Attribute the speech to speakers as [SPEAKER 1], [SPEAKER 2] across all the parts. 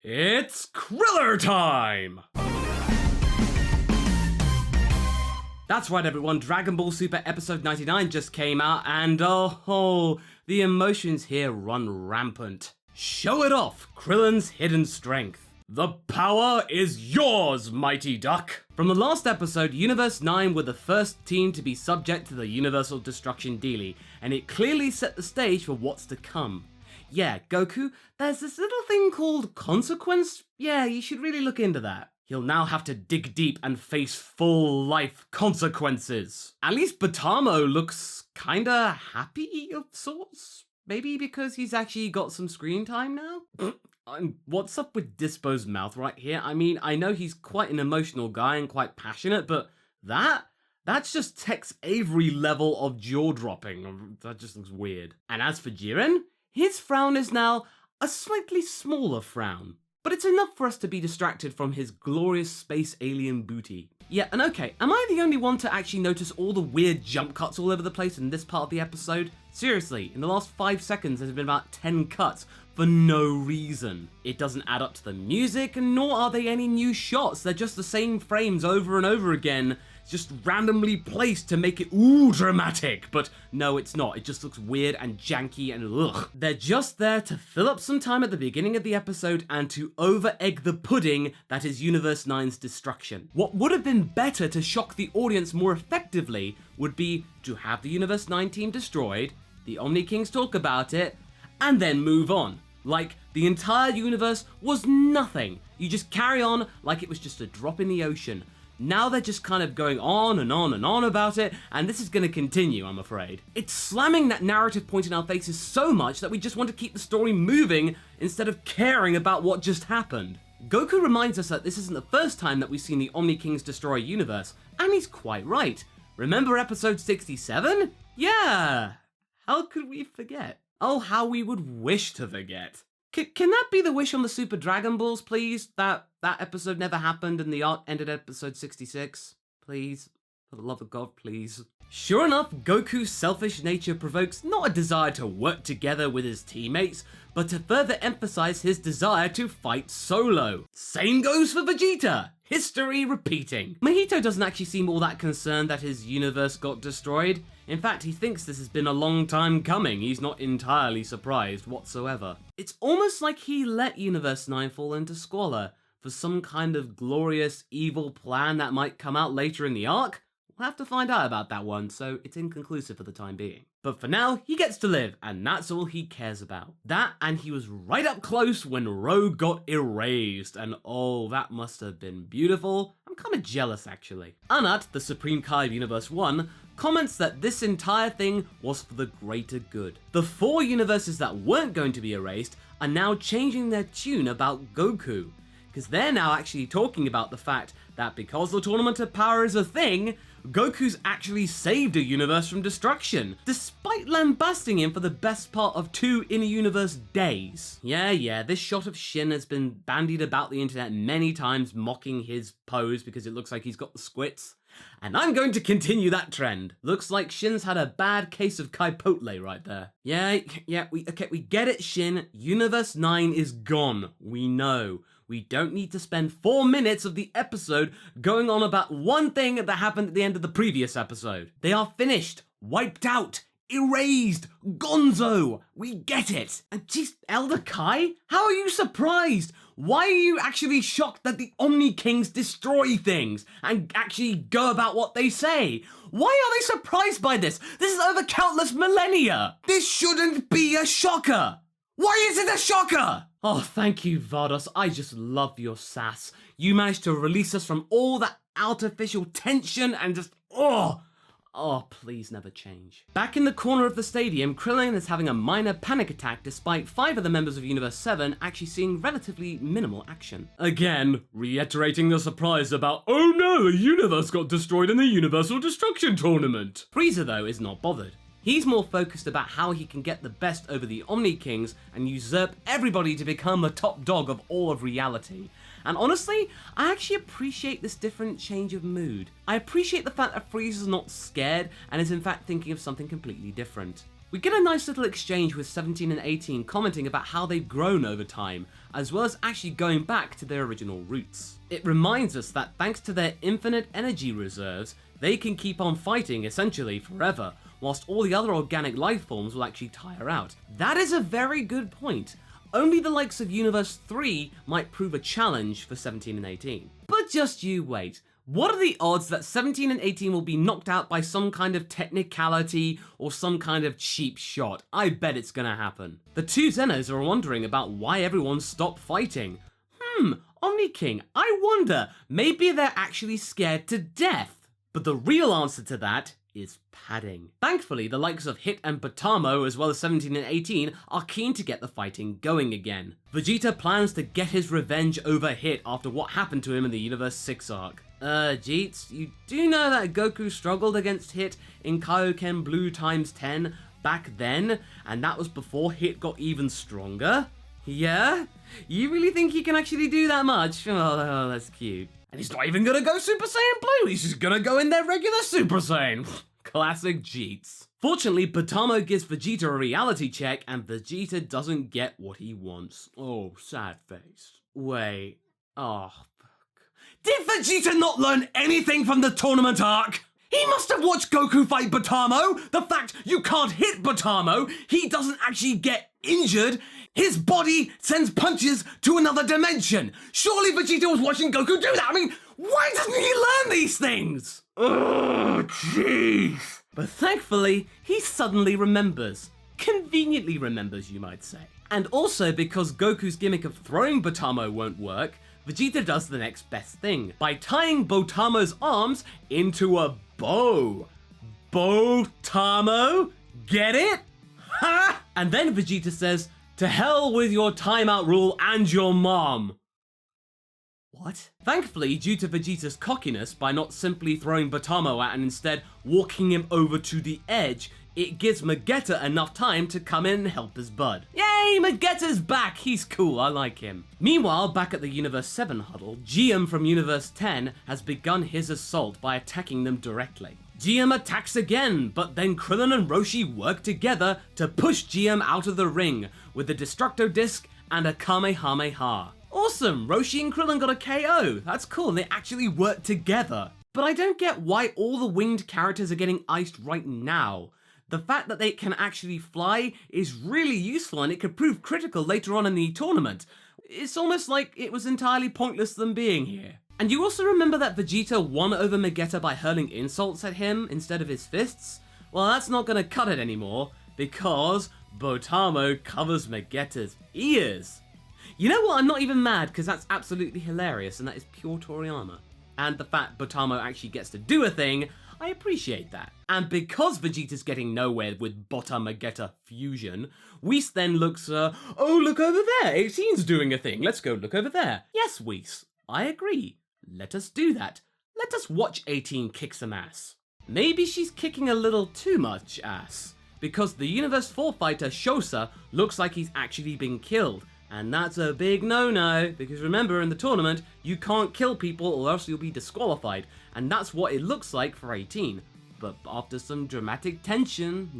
[SPEAKER 1] It's Kriller time! That's right everyone, Dragon Ball Super episode 99 just came out and the emotions here run rampant. Show it off, Krillin's hidden strength. The power is yours, Mighty Duck! From the last episode, Universe 9 were the first team to be subject to the Universal Destruction Dealie, and it clearly set the stage for what's to come. Yeah, Goku, there's this little thing called consequence. Yeah, you should really look into that. He'll now have to dig deep and face full life consequences. At least Batamo looks kinda happy of sorts. Maybe because he's actually got some screen time now? What's up with Dispo's mouth right here? I mean, I know he's quite an emotional guy and quite passionate, but that's just Tex Avery level of jaw-dropping. That just looks weird. And as for Jiren, his frown is now a slightly smaller frown, but it's enough for us to be distracted from his glorious space alien booty. Yeah, and okay, am I the only one to actually notice all the weird jump cuts all over the place in this part of the episode? Seriously, in the last 5 seconds there's been about 10 cuts for no reason. It doesn't add up to the music, nor are they any new shots, they're just the same frames over and over again, just randomly placed to make it ooh dramatic, but no it's not, it just looks weird and janky and ugh. They're just there to fill up some time at the beginning of the episode and to over-egg the pudding that is Universe 9's destruction. What would have been better to shock the audience more effectively would be to have the Universe 9 team destroyed, the Omni Kings talk about it, and then move on. Like, the entire universe was nothing. You just carry on like it was just a drop in the ocean. Now they're just kind of going on and on and on about it, and this is going to continue, I'm afraid. It's slamming that narrative point in our faces so much that we just want to keep the story moving instead of caring about what just happened. Goku reminds us that this isn't the first time that we've seen the Omni Kings destroy a universe, and he's quite right. Remember episode 67? Yeah! How could we forget? Oh, how we would wish to forget. Can that be the wish on the Super Dragon Balls, please? That episode never happened and the arc ended at episode 66? Please? For the love of God, please. Sure enough, Goku's selfish nature provokes not a desire to work together with his teammates, but to further emphasize his desire to fight solo. Same goes for Vegeta. History repeating. Mahito doesn't actually seem all that concerned that his universe got destroyed. In fact, he thinks this has been a long time coming. He's not entirely surprised whatsoever. It's almost like he let Universe 9 fall into squalor for some kind of glorious evil plan that might come out later in the arc. We'll have to find out about that one, so it's inconclusive for the time being. But for now, he gets to live, and that's all he cares about. That, and he was right up close when Rogue got erased, and oh, that must have been beautiful. I'm kind of jealous, actually. Anat, the Supreme Kai of Universe 1, comments that this entire thing was for the greater good. The 4 universes that weren't going to be erased are now changing their tune about Goku, because they're now actually talking about the fact that because the Tournament of Power is a thing, Goku's actually saved a universe from destruction, despite lambasting him for the best part of 2 in-universe days. Yeah, this shot of Shin has been bandied about the internet many times, mocking his pose because it looks like he's got the squits. And I'm going to continue that trend. Looks like Shin's had a bad case of Kaipotle right there. Yeah, we get it, Shin. Universe 9 is gone. We know. We don't need to spend 4 minutes of the episode going on about one thing that happened at the end of the previous episode. They are finished, wiped out, erased, gonzo. We get it. And geez, Elder Kai, how are you surprised? Why are you actually shocked that the Omni Kings destroy things and actually go about what they say? Why are they surprised by this? This is over countless millennia. This shouldn't be a shocker. Why is it a shocker? Oh, thank you, Vados. I just love your sass. You managed to release us from all that artificial tension and just, oh, please never change. Back in the corner of the stadium, Krillin is having a minor panic attack despite 5 of the members of Universe 7 actually seeing relatively minimal action. Again, reiterating the surprise about, oh no, a universe got destroyed in the Universal Destruction Tournament. Frieza, though, is not bothered. He's more focused about how he can get the best over the Omni Kings and usurp everybody to become the top dog of all of reality. And honestly, I actually appreciate this different change of mood. I appreciate the fact that Frieza's not scared and is in fact thinking of something completely different. We get a nice little exchange with 17 and 18 commenting about how they've grown over time, as well as actually going back to their original roots. It reminds us that thanks to their infinite energy reserves, they can keep on fighting essentially forever, whilst all the other organic life forms will actually tire out. That is a very good point. Only the likes of Universe 3 might prove a challenge for 17 and 18. But just you wait. What are the odds that 17 and 18 will be knocked out by some kind of technicality or some kind of cheap shot? I bet it's gonna happen. The two Zenos are wondering about why everyone stopped fighting. Omni King, I wonder, maybe they're actually scared to death. But the real answer to that is padding. Thankfully, the likes of Hit and Botamo, as well as 17 and 18, are keen to get the fighting going again. Vegeta plans to get his revenge over Hit after what happened to him in the Universe 6 arc. Jeets, you do know that Goku struggled against Hit in Kaioken Blue x10 back then, and that was before Hit got even stronger? Yeah? You really think he can actually do that much? Oh, that's cute. And he's not even gonna go Super Saiyan Blue, he's just gonna go in their regular Super Saiyan. Classic Jeets. Fortunately, Botamo gives Vegeta a reality check and Vegeta doesn't get what he wants. Oh, sad face. Wait. Oh, fuck. Did Vegeta not learn anything from the tournament arc? He must have watched Goku fight Botamo! The fact you can't hit Botamo, he doesn't actually get injured, his body sends punches to another dimension! Surely Vegeta was watching Goku do that! I mean, why doesn't he learn these things? Oh, jeez! But thankfully, he suddenly remembers. Conveniently remembers, you might say. And also because Goku's gimmick of throwing Botamo won't work, Vegeta does the next best thing by tying Botamo's arms into a bow. Botamo? Get it? Ha! And then Vegeta says, "To hell with your timeout rule and your mom." What? Thankfully, due to Vegeta's cockiness by not simply throwing Botamo at and instead walking him over to the edge, it gives Magetta enough time to come in and help his bud. Yay, Magetta's back! He's cool, I like him. Meanwhile, back at the Universe 7 huddle, GM from Universe 10 has begun his assault by attacking them directly. GM attacks again, but then Krillin and Roshi work together to push GM out of the ring with a Destructo Disc and a Kamehameha. Awesome, Roshi and Krillin got a KO. That's cool, they actually work together. But I don't get why all the winged characters are getting iced right now. The fact that they can actually fly is really useful and it could prove critical later on in the tournament. It's almost like it was entirely pointless them being here. And you also remember that Vegeta won over Magetta by hurling insults at him instead of his fists? Well, that's not gonna cut it anymore, because Botamo covers Magetta's ears. You know what, I'm not even mad, because that's absolutely hilarious, and that is pure Toriyama. And the fact Botamo actually gets to do a thing, I appreciate that. And because Vegeta's getting nowhere with Bota-Magetta fusion, Whis then looks, oh, look over there, 18's doing a thing, let's go look over there. Yes, Whis, I agree. Let us do that. Let us watch 18 kick some ass. Maybe she's kicking a little too much ass, because the Universe 4 fighter Shosa looks like he's actually been killed, and that's a big no-no, because remember, in the tournament, you can't kill people or else you'll be disqualified, and that's what it looks like for 18. But after some dramatic tension,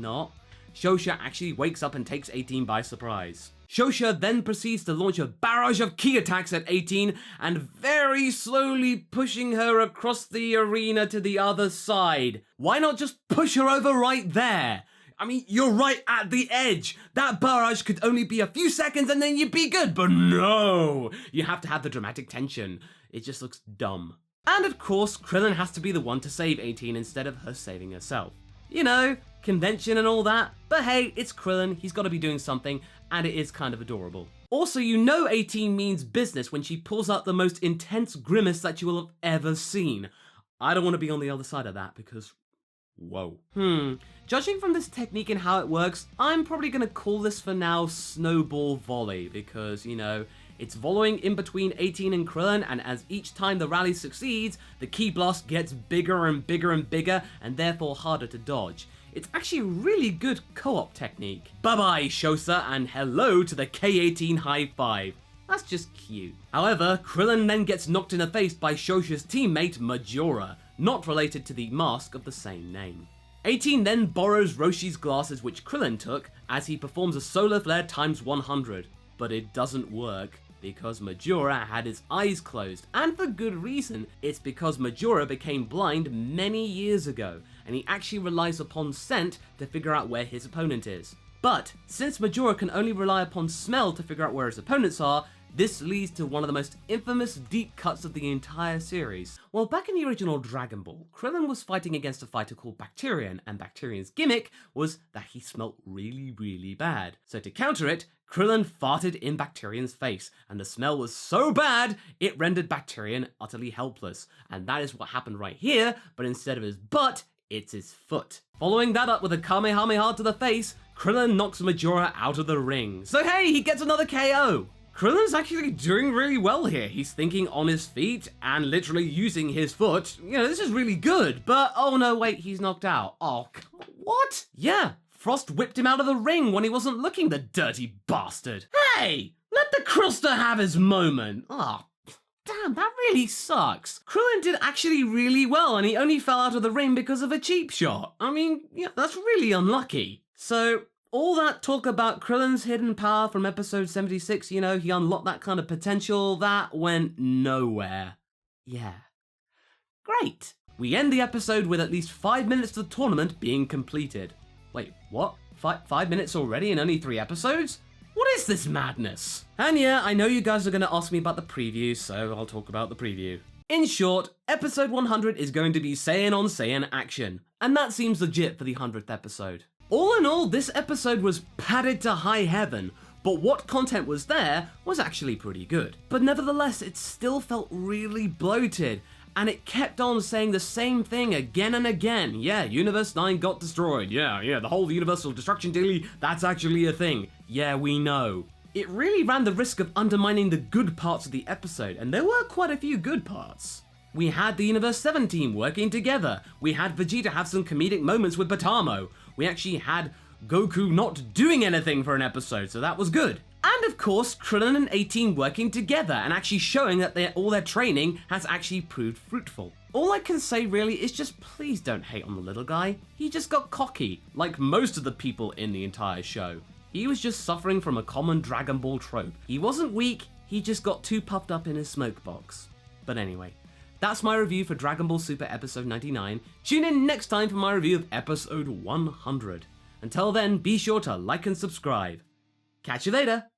[SPEAKER 1] Shosha actually wakes up and takes 18 by surprise. Shosha then proceeds to launch a barrage of ki attacks at 18 and very slowly pushing her across the arena to the other side. Why not just push her over right there? I mean, you're right at the edge. That barrage could only be a few seconds and then you'd be good, but no! You have to have the dramatic tension. It just looks dumb. And of course, Krillin has to be the one to save 18 instead of her saving herself. You know, convention and all that, but hey, it's Krillin, he's got to be doing something, and it is kind of adorable. Also, you know 18 means business when she pulls out the most intense grimace that you will have ever seen. I don't want to be on the other side of that because, whoa. Judging from this technique and how it works, I'm probably going to call this for now Snowball Volley because, you know, it's volleying in between 18 and Krillin, and as each time the rally succeeds, the ki blast gets bigger and bigger and bigger, and therefore harder to dodge. It's actually a really good co-op technique. Bye-bye, Shosa, and hello to the K18 high five. That's just cute. However, Krillin then gets knocked in the face by Shosha's teammate Majora, not related to the mask of the same name. 18 then borrows Roshi's glasses which Krillin took as he performs a solar flare times 100, but it doesn't work. Because Majora had his eyes closed, and for good reason. It's because Majora became blind many years ago, and he actually relies upon scent to figure out where his opponent is. But since Majora can only rely upon smell to figure out where his opponents are, this leads to one of the most infamous deep cuts of the entire series. Well, back in the original Dragon Ball, Krillin was fighting against a fighter called Bacterian, and Bacterian's gimmick was that he smelt really, really bad. So to counter it, Krillin farted in Bacterian's face, and the smell was so bad, it rendered Bacterian utterly helpless. And that is what happened right here, but instead of his butt, it's his foot. Following that up with a Kamehameha to the face, Krillin knocks Majora out of the ring. So hey, he gets another KO! Krillin's actually doing really well here. He's thinking on his feet and literally using his foot. You know, this is really good, but oh no, wait, he's knocked out. Oh, what? Yeah, Frost whipped him out of the ring when he wasn't looking, the dirty bastard. Hey, let the Krillster have his moment. Oh, damn, that really sucks. Krillin did actually really well and he only fell out of the ring because of a cheap shot. I mean, yeah, that's really unlucky. So, all that talk about Krillin's hidden power from episode 76, you know, he unlocked that kind of potential, that went nowhere. Yeah. Great. We end the episode with at least 5 minutes of the tournament being completed. Wait, what? 5 minutes already in only 3 episodes? What is this madness? And yeah, I know you guys are going to ask me about the preview, so I'll talk about the preview. In short, episode 100 is going to be Saiyan on Saiyan action, and that seems legit for the 100th episode. All in all, this episode was padded to high heaven, but what content was there was actually pretty good. But nevertheless, it still felt really bloated, and it kept on saying the same thing again and again. Yeah, Universe 9 got destroyed. Yeah, the whole Universal Destruction daily, that's actually a thing. Yeah, we know. It really ran the risk of undermining the good parts of the episode, and there were quite a few good parts. We had the Universe 7 team working together. We had Vegeta have some comedic moments with Batamo. We actually had Goku not doing anything for an episode, so that was good. And of course, Krillin and 18 working together and actually showing that all their training has actually proved fruitful. All I can say really is just please don't hate on the little guy. He just got cocky, like most of the people in the entire show. He was just suffering from a common Dragon Ball trope. He wasn't weak, he just got too puffed up in his smoke box. But anyway, that's my review for Dragon Ball Super episode 99. Tune in next time for my review of episode 100. Until then, be sure to like and subscribe. Catch you later!